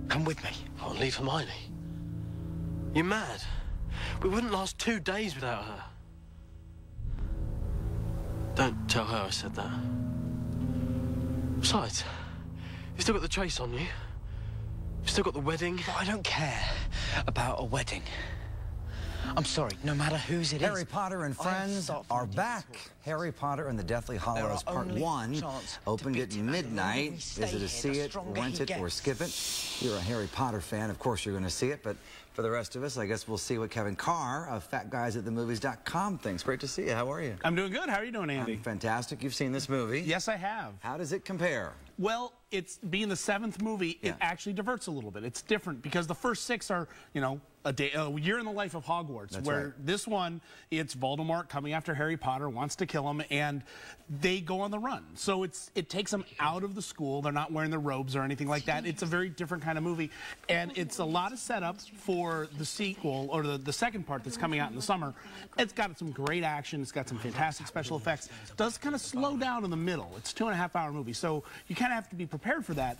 Come with me. I'll leave Hermione. You're mad. We wouldn't last 2 days without her. Don't tell her I said that. Besides, you've still got the chase on you. You've still got the wedding. But I don't care about a wedding. I'm sorry, no matter whose it is. Harry Potter and Friends are back. Harry Potter and the Deathly Hallows Part 1 opened at midnight. Is it a see it, rent it, or skip it? You're a Harry Potter fan, of course you're going to see it, but for the rest of us, I guess we'll see what Kevin Carr of FatGuysAtTheMovies.com thinks. Great to see you. How are you? I'm doing good. How are you doing, Andy? I'm fantastic. You've seen this movie. Yes, I have. How does it compare? Well, it's being the 7th movie, it actually diverts a little bit. It's different because the first 6 are, you know, a year in the life of Hogwarts. That's where right. This one, it's Voldemort coming after Harry Potter, wants to kill him, and they go on the run. So it takes them out of the school. They're not wearing their robes or anything like that. It's a very different kind of movie, and it's a lot of setup for the sequel, or the second part that's coming out in the summer. It's got some great action. It's got some fantastic special effects. It does kind of slow down in the middle. It's a 2.5-hour movie, so you kind of have to be prepared for that.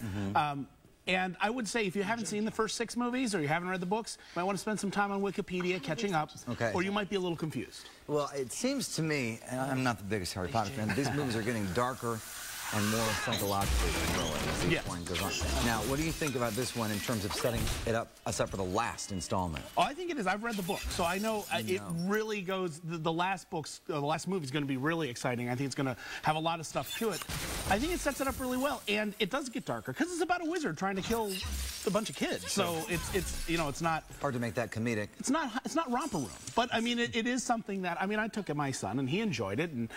And I would say if you haven't seen the first 6 movies or you haven't read the books, you might want to spend some time on Wikipedia catching up, or you might be a little confused. Well, it seems to me, and I'm not the biggest Harry Potter fan, these movies are getting darker and more psychologically thriller as each one goes on. Now, what do you think about this one in terms of setting us up for the last installment? Oh, I think it is. I've read the book, so I know it really goes. The last movie is going to be really exciting. I think it's going to have a lot of stuff to it. I think it sets it up really well, and it does get darker because it's about a wizard trying to kill a bunch of kids. So it's you know, it's not hard to make that comedic. It's not romper room, but I mean it is something that, I mean, I took it my son and he enjoyed it, and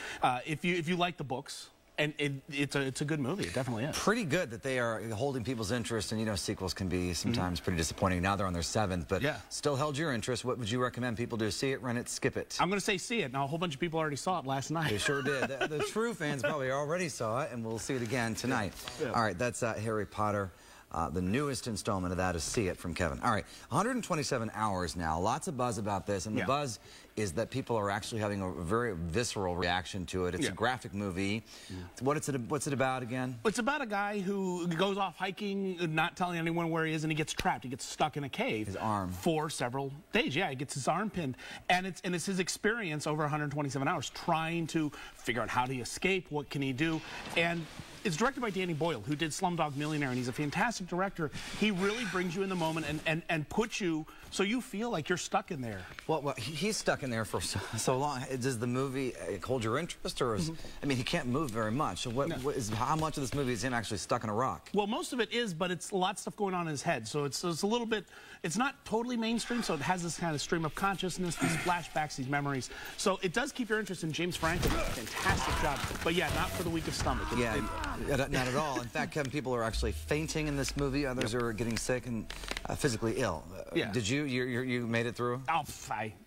if you like the books. And it's a good movie. It definitely is. Pretty good that they are holding people's interest, and you know sequels can be sometimes pretty disappointing. Now they're on their 7th, but still held your interest. What would you recommend people do? See it, rent it, skip it? I'm going to say see it. Now a whole bunch of people already saw it last night. They sure did. The true fans probably already saw it, and we'll see it again tonight. All right, that's Harry Potter. The newest installment of that is See It from Kevin. All right, 127 hours now. Lots of buzz about this, and the buzz is that people are actually having a very visceral reaction to it. It's a graphic movie. What's it about again? It's about a guy who goes off hiking, not telling anyone where he is, and he gets trapped. He gets stuck in a cave. His arm. For several days. Yeah, he gets his arm pinned. And it's his experience over 127 hours trying to figure out how to escape, what can he do. And it's directed by Danny Boyle, who did Slumdog Millionaire, and he's a fantastic director. He really brings you in the moment and puts you so you feel like you're stuck in there. Well, he's stuck in there for so long. Does the movie hold your interest, or is, I mean, he can't move very much. So how much of this movie is him actually stuck in a rock? Well, most of it is, but it's a lot of stuff going on in his head. So it's a little bit, it's not totally mainstream, so it has this kind of stream of consciousness, these flashbacks, these memories. So it does keep your interest in James Franco. Fantastic job. But yeah, not for the weak of stomach. Not at all. In fact, Kevin, people are actually fainting in this movie. Others are getting sick and physically ill. Did you made it through? Oh,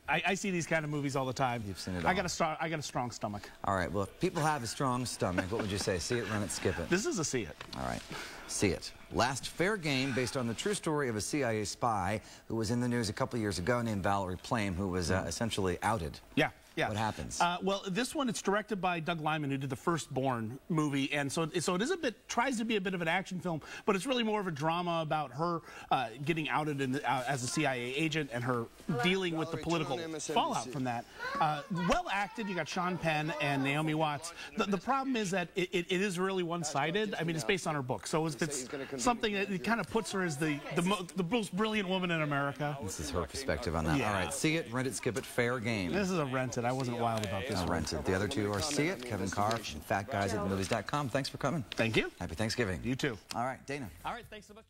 I see these kind of movies all the time. You've seen it all. I got a strong stomach. All right. Well, if people have a strong stomach, what would you say? See it, run it, skip it. This is a see it. All right. See it. Last fair game based on the true story of a CIA spy who was in the news a couple of years ago named Valerie Plame, who was essentially outed. Yeah. What happens? Well, this one, it's directed by Doug Liman, who did the Firstborn movie, and so it is a bit, tries to be a bit of an action film, but it's really more of a drama about her getting outed as a CIA agent and her dealing with the political fallout from that. Well acted. You got Sean Penn and Naomi Watts. The problem is that it is really one-sided. I mean, it's based on her book, so it's something that it kind of puts her as the most brilliant woman in America. This is her perspective on that. All right, see it, rent it, skip it, fair game. This is a rented. I wasn't wild about this one. Rented. The other two are See It, Kevin Carr from FatGuysAtTheMovies.com. Thanks for coming. Thank you. Happy Thanksgiving. You too. All right, Dana. All right, thanks so much.